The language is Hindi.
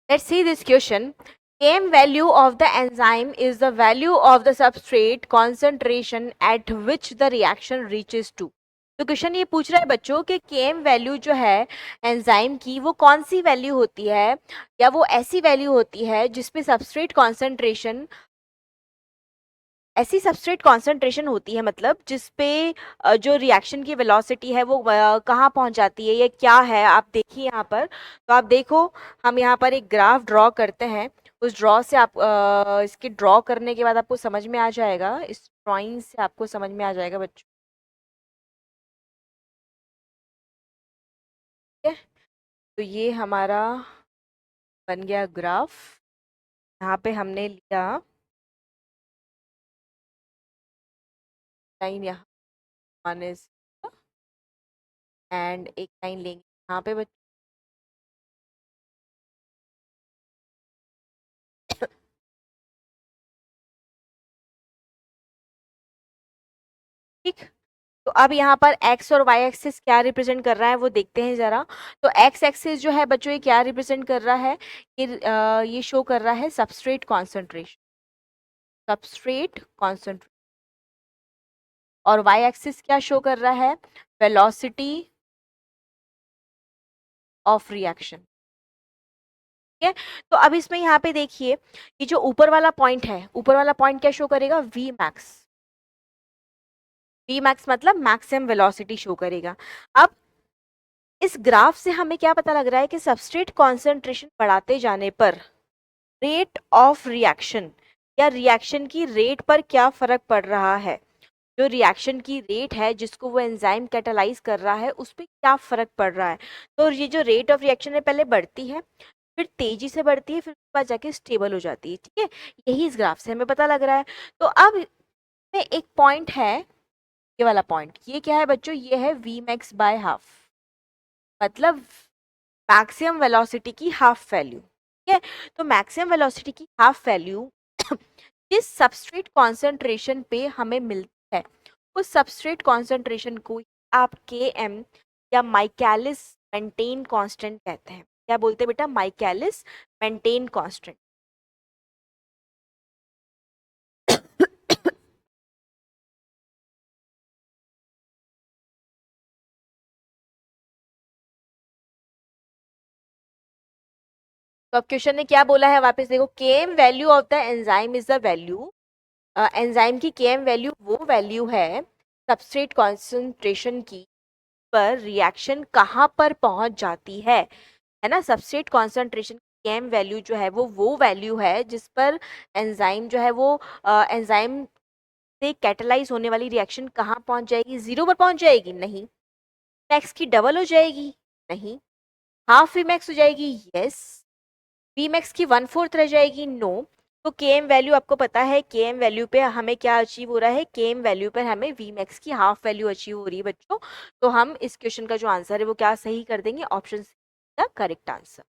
Let's see this question. Km value of the enzyme is the value of the substrate concentration at which the reaction reaches to. तो क्वेश्चन ये पूछ रहा है बच्चों कि केम वैल्यू जो है एंजाइम की वो कौन सी वैल्यू होती है, या वो ऐसी वैल्यू होती है जिसपे सबस्ट्रेट कॉन्सेंट्रेशन, ऐसी सबस्ट्रेट कॉन्सेंट्रेशन होती है मतलब जिसपे जो रिएक्शन की वेलोसिटी है वो कहाँ पहुंच जाती है, ये क्या है आप देखिए यहाँ पर। तो आप देखो, हम यहाँ पर एक ग्राफ ड्रॉ करते हैं। उस ड्रॉ से आप इसके ड्रॉ करने के बाद आपको समझ में आ जाएगा, इस ड्राइंग से आपको समझ में आ जाएगा बच्चों। ठीक है, तो ये हमारा बन गया ग्राफ। यहाँ पे हमने लिया लाइन यहाँ आने से, एंड एक लाइन लेंगे यहाँ पे बच्चों। ठीक, तो अब यहाँ पर x और y एक्सिस क्या रिप्रेजेंट कर रहा है वो देखते हैं जरा। तो x एक्सिस जो है बच्चों ये क्या रिप्रेजेंट कर रहा है, ये शो कर रहा है सबस्ट्रेट कॉन्सेंट्रेशन, सबस्ट्रेट कॉन्सेंट्रेशन। और y एक्सिस क्या शो कर रहा है, वेलोसिटी ऑफ रिएक्शन। ठीक है, तो अब इसमें यहाँ पे देखिए, ये जो ऊपर वाला पॉइंट है, ऊपर वाला पॉइंट क्या शो करेगा, v मैक्स। v मैक्स मतलब मैक्सिमम वेलोसिटी शो करेगा। अब इस ग्राफ से हमें क्या पता लग रहा है कि सबस्ट्रेट कॉन्सेंट्रेशन बढ़ाते जाने पर रेट ऑफ रिएक्शन या रिएक्शन की रेट पर क्या फर्क पड़ रहा है। जो रिएक्शन की रेट है जिसको वो एंजाइम कैटालाइज कर रहा है उस पर क्या फर्क पड़ रहा है। तो ये जो रेट ऑफ रिएक्शन है पहले बढ़ती है, फिर तेजी से बढ़ती है, फिर उसके बाद जाके स्टेबल हो जाती है। ठीक है, यही इस ग्राफ से हमें पता लग रहा है। तो अब में एक पॉइंट है, ये वाला पॉइंट, ये क्या है बच्चों, ये है वी मैक्स बाय हाफ, मतलब मैक्सिमम वेलोसिटी की हाफ वैल्यू। ठीक है, तो मैक्सिमम वेलोसिटी की हाफ वैल्यू जिस सबस्ट्रेट कॉन्सेंट्रेशन पे हमें मिलती है उस सबस्ट्रेट कॉन्सेंट्रेशन को आप के एम या माइकैलिस मेंटेन कांस्टेंट कहते हैं। क्या बोलते हैं बेटा, माइकैलिस मेंटेन कांस्टेंट। तो अब क्वेश्चन ने क्या बोला है, वापस देखो, KM value of the enzyme is the value, enzyme की केएम वैल्यू वो वैल्यू है सबस्ट्रेट कॉन्सेंट्रेशन की पर रिएक्शन कहाँ पर पहुंच जाती है ना। सबस्ट्रेट कॉन्सेंट्रेशन केएम वैल्यू जो है वो वैल्यू है जिस पर एंजाइम जो है वो एंजाइम से कैटालाइज होने वाली रिएक्शन कहाँ पहुंच जाएगी, 0 पर पहुंच जाएगी, नहीं। मैक्स की डबल हो जाएगी, नहीं। हाफ वी मैक्स हो जाएगी, यस। वी मैक्स की 1/4 रह जाएगी, नो। तो के एम वैल्यू आपको पता है, के एम वैल्यू पे हमें क्या अचीव हो रहा है, के एम वैल्यू पर हमें वी मैक्स की हाफ वैल्यू अचीव हो रही है बच्चों। तो हम इस क्वेश्चन का जो आंसर है वो क्या सही कर देंगे, ऑप्शन द करेक्ट आंसर।